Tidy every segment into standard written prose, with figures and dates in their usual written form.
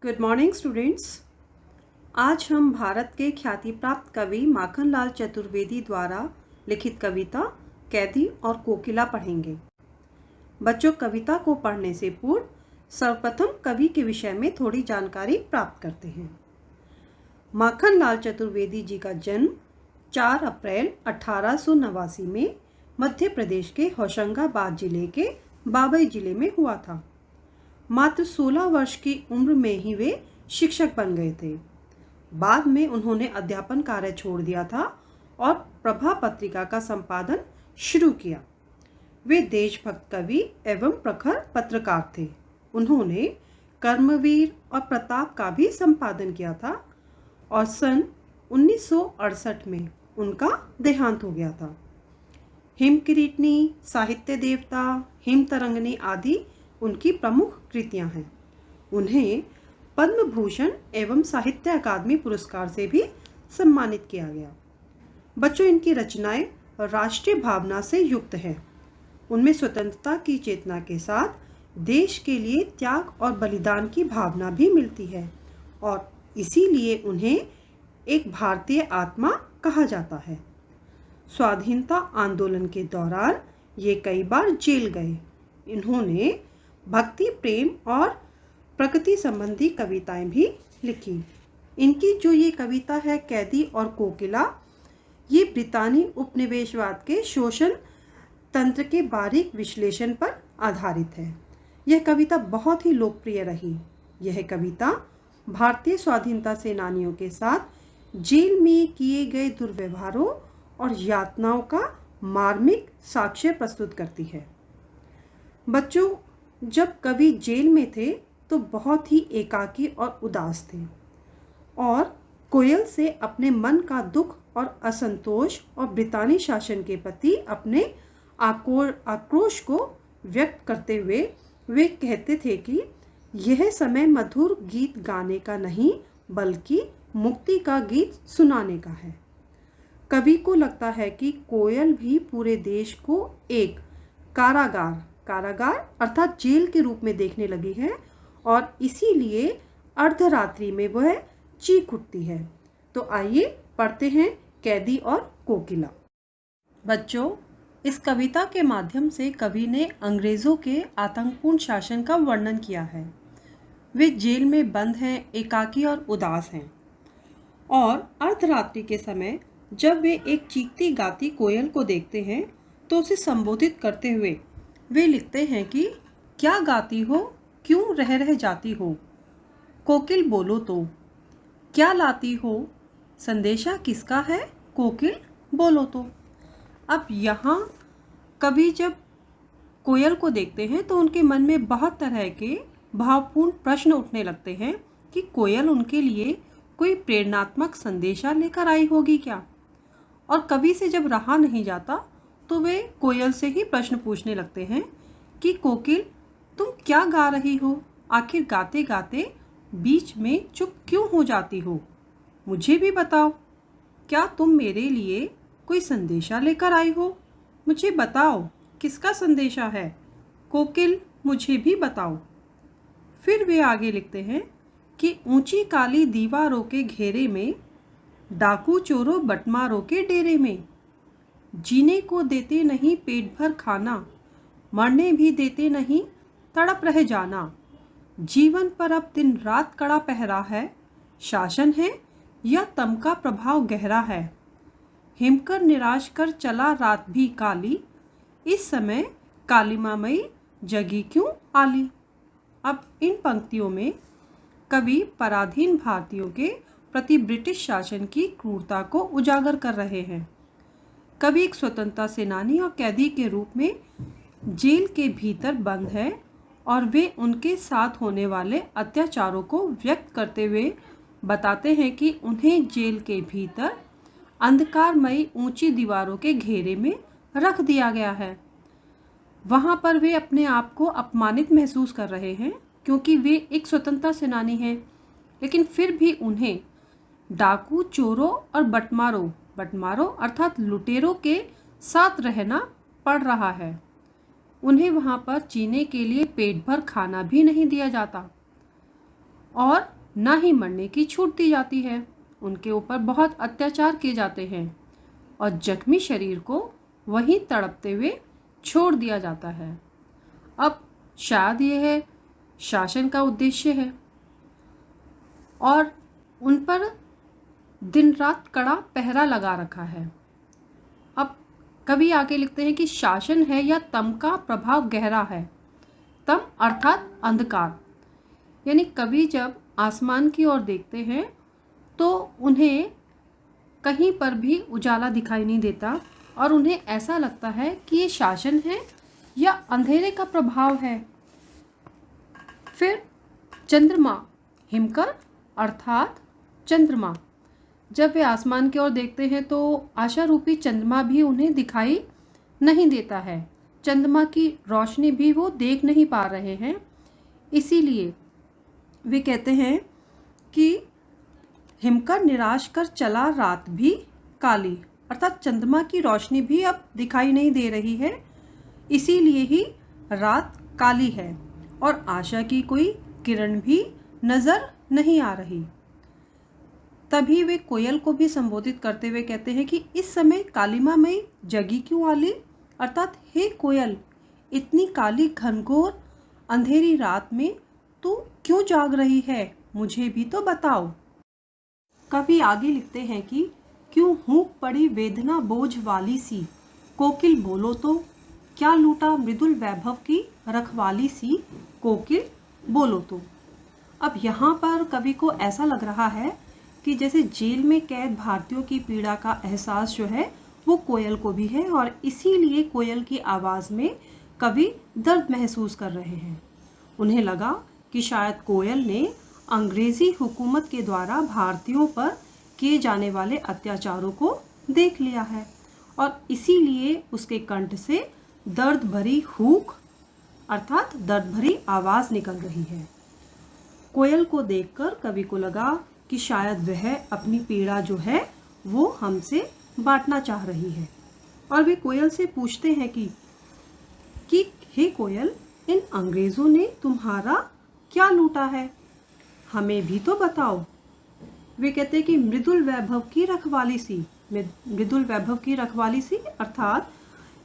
Good morning students. आज हम भारत के ख्याति प्राप्त कवि माखनलाल चतुर्वेदी द्वारा लिखित कविता कैदी और कोकिला पढ़ेंगे। बच्चों, कविता को पढ़ने से पूर्व सर्वप्रथम कवि के विषय में थोड़ी जानकारी प्राप्त करते हैं। माखनलाल चतुर्वेदी जी का जन्म 4 अप्रैल 1889 में मध्य प्रदेश के होशंगाबाद जिले के बाबई जिले में हुआ था। मात्र 16 वर्ष की उम्र में ही वे शिक्षक बन गए थे। बाद में उन्होंने अध्यापन कार्य छोड़ दिया था और प्रभा पत्रिका का संपादन शुरू किया। वे देशभक्त कवि एवं प्रखर पत्रकार थे। उन्होंने कर्मवीर और प्रताप का भी संपादन किया था और सन 1968 में उनका देहांत हो गया था। हिमकिरीटनी, साहित्य देवता, हिमतरंगिणी आदि उनकी प्रमुख कृतियां हैं। उन्हें पद्म भूषण एवं साहित्य अकादमी पुरस्कार से भी सम्मानित किया गया। बच्चों, इनकी रचनाएं राष्ट्रीय भावना से युक्त है। उनमें स्वतंत्रता की चेतना के साथ देश के लिए त्याग और बलिदान की भावना भी मिलती है और इसीलिए उन्हें एक भारतीय आत्मा कहा जाता है। स्वाधीनता आंदोलन के दौरान ये कई बार जेल गए। इन्होंने भक्ति, प्रेम और प्रकृति संबंधी कविताएं भी लिखी। इनकी जो ये कविता है कैदी और कोकिला, ये ब्रितानी उपनिवेशवाद के शोषण तंत्र के बारीक विश्लेषण पर आधारित है। यह कविता बहुत ही लोकप्रिय रही। यह कविता भारतीय स्वाधीनता सेनानियों के साथ जेल में किए गए दुर्व्यवहारों और यातनाओं का मार्मिक साक्ष्य प्रस्तुत करती है। बच्चों, जब कवि जेल में थे तो बहुत ही एकाकी और उदास थे और कोयल से अपने मन का दुख और असंतोष और ब्रितानी शासन के प्रति अपने आक्रोश को व्यक्त करते हुए वे कहते थे कि यह समय मधुर गीत गाने का नहीं बल्कि मुक्ति का गीत सुनाने का है। कवि को लगता है कि कोयल भी पूरे देश को एक कारागार अर्थात जेल के रूप में देखने लगी है और इसीलिए अर्धरात्रि में वह चीख उठती है। तो आइए पढ़ते हैं कैदी और कोकिला। बच्चों, इस कविता के माध्यम से कवि ने अंग्रेजों के आतंकपूर्ण शासन का वर्णन किया है। वे जेल में बंद हैं, एकाकी और उदास हैं और अर्धरात्रि के समय जब वे एक चीखती गाती कोयल को देखते हैं तो उसे संबोधित करते हुए वे लिखते हैं कि क्या गाती हो, क्यों रह रह जाती हो, कोकिल बोलो तो, क्या लाती हो, संदेशा किसका है, कोकिल बोलो तो। अब यहाँ कवि जब कोयल को देखते हैं तो उनके मन में बहुत तरह के भावपूर्ण प्रश्न उठने लगते हैं कि कोयल उनके लिए कोई प्रेरणात्मक संदेशा लेकर आई होगी क्या। और कवि से जब रहा नहीं जाता तो वे कोयल से ही प्रश्न पूछने लगते हैं कि कोकिल, तुम क्या गा रही हो, आखिर गाते गाते बीच में चुप क्यों हो जाती हो, मुझे भी बताओ, क्या तुम मेरे लिए कोई संदेशा लेकर आई हो, मुझे बताओ, किसका संदेशा है, कोकिल मुझे भी बताओ। फिर वे आगे लिखते हैं कि ऊंची काली दीवारों के घेरे में, डाकू चोरों बटमारों के डेरे में, जीने को देते नहीं पेट भर खाना, मरने भी देते नहीं तड़प रह जाना, जीवन पर अब दिन रात कड़ा पहरा है, शासन है या तमका प्रभाव गहरा है, हिमकर निराश कर चला रात भी काली, इस समय कालिमामयी जगी क्यों आली। अब इन पंक्तियों में कवि पराधीन भारतीयों के प्रति ब्रिटिश शासन की क्रूरता को उजागर कर रहे हैं। कवि एक स्वतंत्रता सेनानी और कैदी के रूप में जेल के भीतर बंद है और वे उनके साथ होने वाले अत्याचारों को व्यक्त करते हुए बताते हैं कि उन्हें जेल के भीतर अंधकारमयी ऊंची दीवारों के घेरे में रख दिया गया है। वहाँ पर वे अपने आप को अपमानित महसूस कर रहे हैं क्योंकि वे एक स्वतंत्रता सेनानी हैं, लेकिन फिर भी उन्हें डाकू चोरों और बटमारों अर्थात लुटेरों के साथ रहना पड़ रहा है। उन्हें वहाँ पर जीने के लिए पेट भर खाना भी नहीं दिया जाता और ना ही मरने की छूट दी जाती है। उनके ऊपर बहुत अत्याचार किए जाते हैं और जख्मी शरीर को वहीं तड़पते हुए छोड़ दिया जाता है। अब शायद यह है शासन का उद्देश्य है और उन पर दिन रात कड़ा पहरा लगा रखा है। अब कवि आगे लिखते हैं कि शासन है या तम का प्रभाव गहरा है। तम अर्थात अंधकार, यानी कवि जब आसमान की ओर देखते हैं तो उन्हें कहीं पर भी उजाला दिखाई नहीं देता और उन्हें ऐसा लगता है कि ये शासन है या अंधेरे का प्रभाव है। फिर चंद्रमा, हिमकर अर्थात चंद्रमा, जब वे आसमान की ओर देखते हैं तो आशा रूपी चंद्रमा भी उन्हें दिखाई नहीं देता है। चंद्रमा की रोशनी भी वो देख नहीं पा रहे हैं, इसीलिए वे कहते हैं कि हिमकर निराश कर चला रात भी काली, अर्थात चंद्रमा की रोशनी भी अब दिखाई नहीं दे रही है, इसीलिए ही रात काली है और आशा की कोई किरण भी नजर नहीं आ रही। तभी वे कोयल को भी संबोधित करते हुए कहते हैं कि इस समय कालिमा मई जगी क्यों आली, अर्थात हे कोयल, इतनी काली घनघोर अंधेरी रात में तू क्यों जाग रही है, मुझे भी तो बताओ। कवि आगे लिखते हैं कि क्यों हूँ पड़ी वेदना बोझ वाली सी, कोकिल बोलो तो क्या लूटा मृदुल वैभव की रखवाली सी, कोकिल बोलो तो। अब यहाँ पर कवि को ऐसा लग रहा है कि जैसे जेल में कैद भारतीयों की पीड़ा का एहसास जो है वो कोयल को भी है और इसीलिए कोयल की आवाज़ में कवि दर्द महसूस कर रहे हैं। उन्हें लगा कि शायद कोयल ने अंग्रेज़ी हुकूमत के द्वारा भारतीयों पर किए जाने वाले अत्याचारों को देख लिया है और इसीलिए उसके कंठ से दर्द भरी हूक अर्थात दर्द भरी आवाज़ निकल रही है। कोयल को देखकर कवि को लगा कि शायद वह अपनी पीड़ा जो है वो हमसे बांटना चाह रही है और वे कोयल से पूछते हैं कि हे कोयल, इन अंग्रेज़ों ने तुम्हारा क्या लूटा है, हमें भी तो बताओ। वे कहते हैं कि मृदुल वैभव की रखवाली सी, मृदुल वैभव की रखवाली सी अर्थात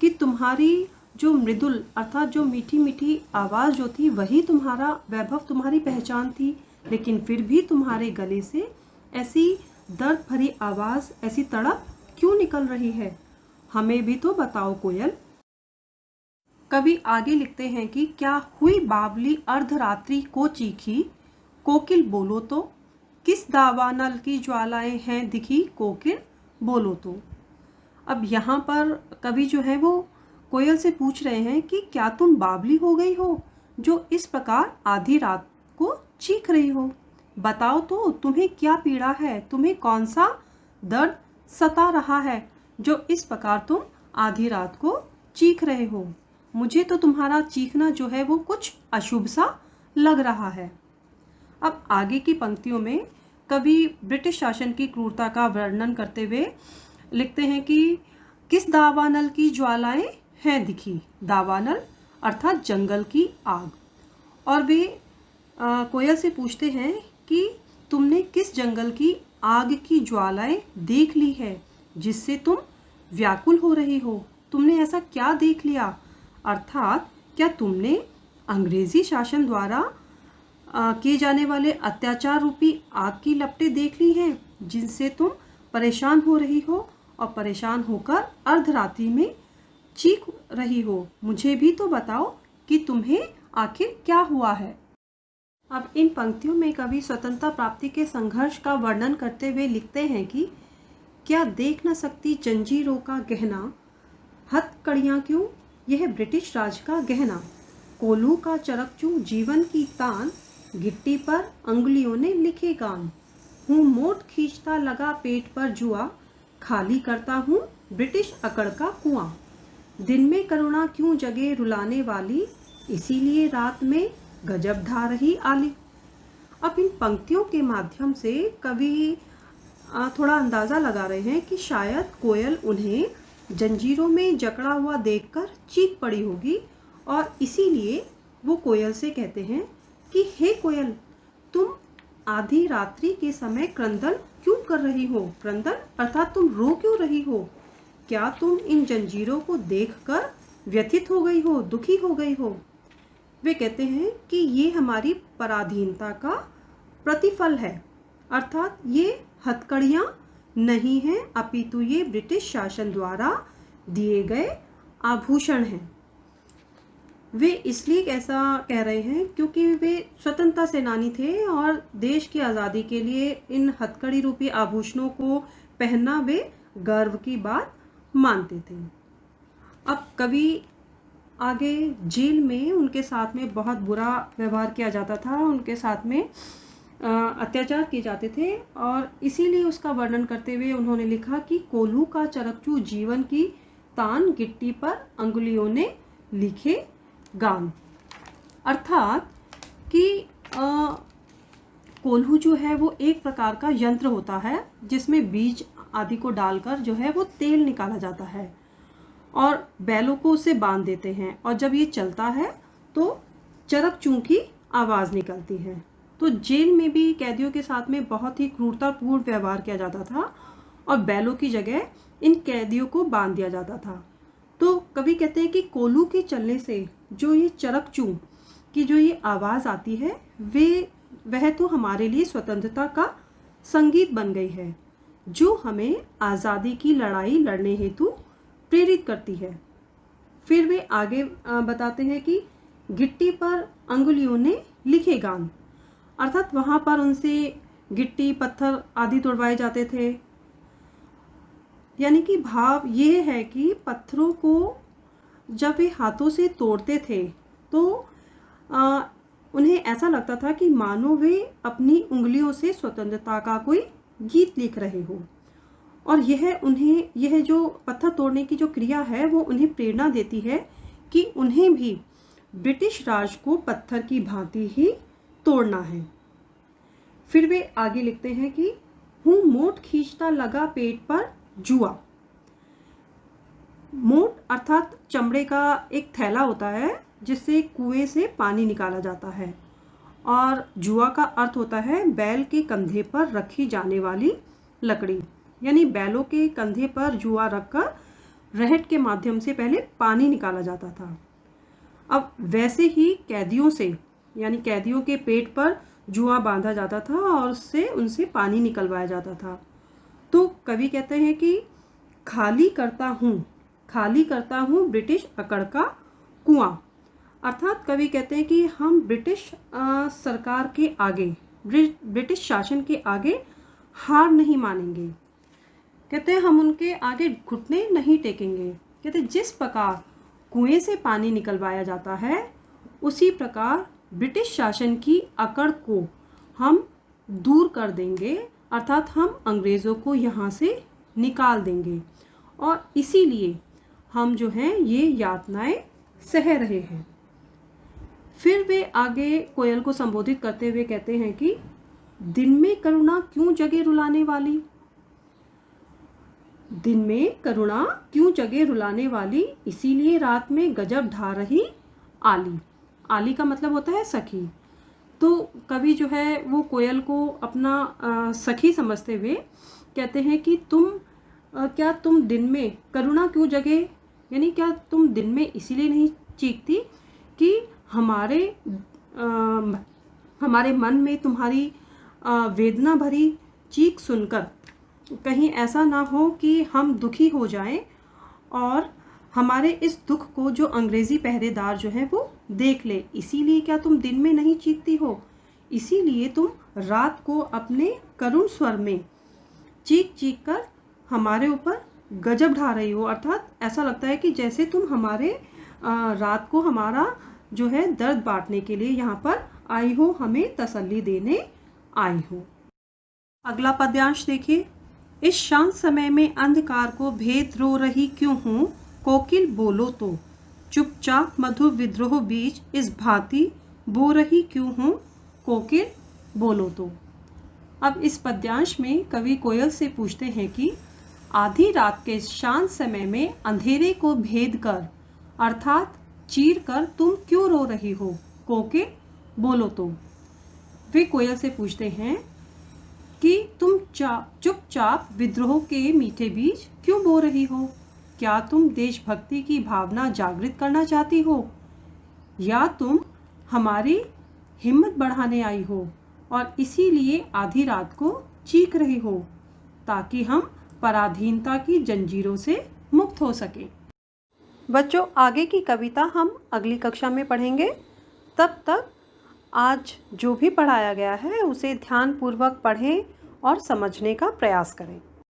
कि तुम्हारी जो मृदुल अर्थात जो मीठी मीठी आवाज़ जो थी वही तुम्हारा वैभव, तुम्हारी पहचान थी, लेकिन फिर भी तुम्हारे गले से ऐसी दर्द भरी आवाज़, ऐसी तड़प क्यों निकल रही है, हमें भी तो बताओ कोयल। कवि आगे लिखते हैं कि क्या हुई बावली अर्धरात्रि को चीखी, कोकिल बोलो तो किस दावानल की ज्वालाएं हैं दिखी, कोकिल बोलो तो। अब यहाँ पर कवि जो है वो कोयल से पूछ रहे हैं कि क्या तुम बावली हो गई हो जो इस प्रकार आधी रात को चीख रही हो, बताओ तो तुम्हें क्या पीड़ा है, तुम्हें कौन सा दर्द सता रहा है जो इस प्रकार तुम आधी रात को चीख रहे हो। मुझे तो तुम्हारा चीखना जो है वो कुछ अशुभ सा लग रहा है। अब आगे की पंक्तियों में कवि ब्रिटिश शासन की क्रूरता का वर्णन करते हुए लिखते हैं कि किस दावानल की ज्वालाएं हैं दिखी, दावानल अर्थात जंगल की आग, और वे कोयल से पूछते हैं कि तुमने किस जंगल की आग की ज्वालाएं देख ली है जिससे तुम व्याकुल हो रही हो, तुमने ऐसा क्या देख लिया, अर्थात क्या तुमने अंग्रेजी शासन द्वारा किए जाने वाले अत्याचार रूपी आग की लपटें देख ली हैं जिनसे तुम परेशान हो रही हो और परेशान होकर अर्धरात्रि में चीख रही हो, मुझे भी तो बताओ कि तुम्हें आखिर क्या हुआ है। अब इन पंक्तियों में कवि स्वतंत्रता प्राप्ति के संघर्ष का वर्णन करते हुए लिखते हैं कि क्या देख न सकती जंजीरों का गहना, हथकड़ियाँ क्यों यह ब्रिटिश राज का गहना, कोलू का चरकचू जीवन की तान, गिट्टी पर अंगुलियों ने लिखे गान, हूँ मोट खींचता लगा पेट पर जुआ, खाली करता हूँ ब्रिटिश अकड़ का कुआं, दिन में करुणा क्यों जगे रुलाने वाली, इसीलिए रात में गजब ढा रही आली। अब इन पंक्तियों के माध्यम से कवि थोड़ा अंदाज़ा लगा रहे हैं कि शायद कोयल उन्हें जंजीरों में जकड़ा हुआ देखकर चीख पड़ी होगी और इसीलिए वो कोयल से कहते हैं कि हे कोयल, तुम आधी रात्रि के समय क्रंदन क्यों कर रही हो? क्रंदन अर्थात तुम रो क्यों रही हो? क्या तुम इन जंजीरों को देखकर व्यथित हो गई हो, दुखी हो गई हो? वे कहते हैं कि ये हमारी पराधीनता का प्रतिफल है, अर्थात ये हथकड़ियाँ नहीं हैं, अपितु ये ब्रिटिश शासन द्वारा दिए गए आभूषण हैं। वे इसलिए ऐसा कह रहे हैं क्योंकि वे स्वतंत्रता सेनानी थे और देश की आज़ादी के लिए इन हथकड़ी रूपी आभूषणों को पहनना वे गर्व की बात मानते थे। अब कभी आगे जेल में उनके साथ में बहुत बुरा व्यवहार किया जाता था, उनके साथ में अत्याचार किए जाते थे और इसीलिए उसका वर्णन करते हुए उन्होंने लिखा कि कोल्हू का चरकचू जीवन की तान गिट्टी पर अंगुलियों ने लिखे गान। अर्थात कि कोल्हू जो है वो एक प्रकार का यंत्र होता है जिसमें बीज आदि को डालकर जो है वो तेल निकाला जाता है और बैलों को उसे बांध देते हैं और जब ये चलता है तो चरकचू की आवाज़ निकलती है। तो जेल में भी कैदियों के साथ में बहुत ही क्रूरतापूर्ण व्यवहार किया जाता था और बैलों की जगह इन कैदियों को बांध दिया जाता था। तो कवि कहते हैं कि कोल्हू के चलने से जो ये चरकचू की जो ये आवाज़ आती है वह तो हमारे लिए स्वतंत्रता का संगीत बन गई है जो हमें आज़ादी की लड़ाई लड़ने हेतु प्रेरित करती है। फिर वे आगे बताते हैं कि गिट्टी पर अंगुलियों ने लिखे गान, अर्थात वहाँ पर उनसे गिट्टी पत्थर आदि तोड़वाए जाते थे। यानी कि भाव ये है कि पत्थरों को जब वे हाथों से तोड़ते थे तो उन्हें ऐसा लगता था कि मानो वे अपनी उंगलियों से स्वतंत्रता का कोई गीत लिख रहे हो और यह जो पत्थर तोड़ने की जो क्रिया है वो उन्हें प्रेरणा देती है कि उन्हें भी ब्रिटिश राज को पत्थर की भांति ही तोड़ना है। फिर वे आगे लिखते हैं कि हूँ मोट खींचता लगा पेट पर जुआ। मोट अर्थात चमड़े का एक थैला होता है जिससे कुएं से पानी निकाला जाता है और जुआ का अर्थ होता है बैल के कंधे पर रखी जाने वाली लकड़ी। यानी बैलों के कंधे पर जुआ रखकर रहट के माध्यम से पहले पानी निकाला जाता था। अब वैसे ही कैदियों से यानी कैदियों के पेट पर जुआ बांधा जाता था और उससे उनसे पानी निकलवाया जाता था। तो कवि कहते हैं कि खाली करता हूँ ब्रिटिश अकड़ का कुआं, अर्थात कवि कहते हैं कि हम ब्रिटिश सरकार के आगे, ब्रिटिश शासन के आगे हार नहीं मानेंगे। कहते हैं हम उनके आगे घुटने नहीं टेकेंगे। कहते जिस प्रकार कुएं से पानी निकलवाया जाता है उसी प्रकार ब्रिटिश शासन की अकड़ को हम दूर कर देंगे, अर्थात हम अंग्रेज़ों को यहाँ से निकाल देंगे और इसीलिए हम जो हैं ये यातनाएं सह रहे हैं। फिर वे आगे कोयल को संबोधित करते हुए कहते हैं कि दिन में करुणा क्यों जगे रुलाने वाली, दिन में करुणा क्यों जगे रुलाने वाली, इसीलिए रात में गजब ढा रही आली। आली का मतलब होता है सखी। तो कवि जो है वो कोयल को अपना सखी समझते हुए कहते हैं कि क्या तुम दिन में करुणा क्यों जगे, यानी क्या तुम दिन में इसीलिए नहीं चीखती कि हमारे मन में तुम्हारी वेदना भरी चीख सुनकर कहीं ऐसा ना हो कि हम दुखी हो जाएं और हमारे इस दुख को जो अंग्रेज़ी पहरेदार जो है वो देख ले, इसीलिए क्या तुम दिन में नहीं चीखती हो, इसीलिए तुम रात को अपने करुण स्वर में चीख चीख कर हमारे ऊपर गजब ढा रही हो। अर्थात ऐसा लगता है कि जैसे तुम हमारे रात को हमारा जो है दर्द बांटने के लिए यहाँ पर आई हो, हमें तसल्ली देने आई हो। अगला पद्यांश देखिए। इस शांत समय में अंधकार को भेद रो रही क्यों हूँ, कोकिल बोलो तो चुपचाप मधुर विद्रोह बीच इस भांति बो रही क्यों हूँ, कोकिल बोलो तो। अब इस पद्यांश में कवि कोयल से पूछते हैं कि आधी रात के शांत समय में अंधेरे को भेद कर अर्थात चीर कर तुम क्यों रो रही हो, कोकिल बोलो तो। वे कोयल से पूछते हैं कि तुम चुपचाप विद्रोह के मीठे बीज क्यों बो रही हो? क्या तुम देशभक्ति की भावना जागृत करना चाहती हो, या तुम हमारी हिम्मत बढ़ाने आई हो और इसीलिए आधी रात को चीख रही हो ताकि हम पराधीनता की जंजीरों से मुक्त हो सकें? बच्चों, आगे की कविता हम अगली कक्षा में पढ़ेंगे। तब तक आज जो भी पढ़ाया गया है उसे ध्यानपूर्वक पढ़ें और समझने का प्रयास करें।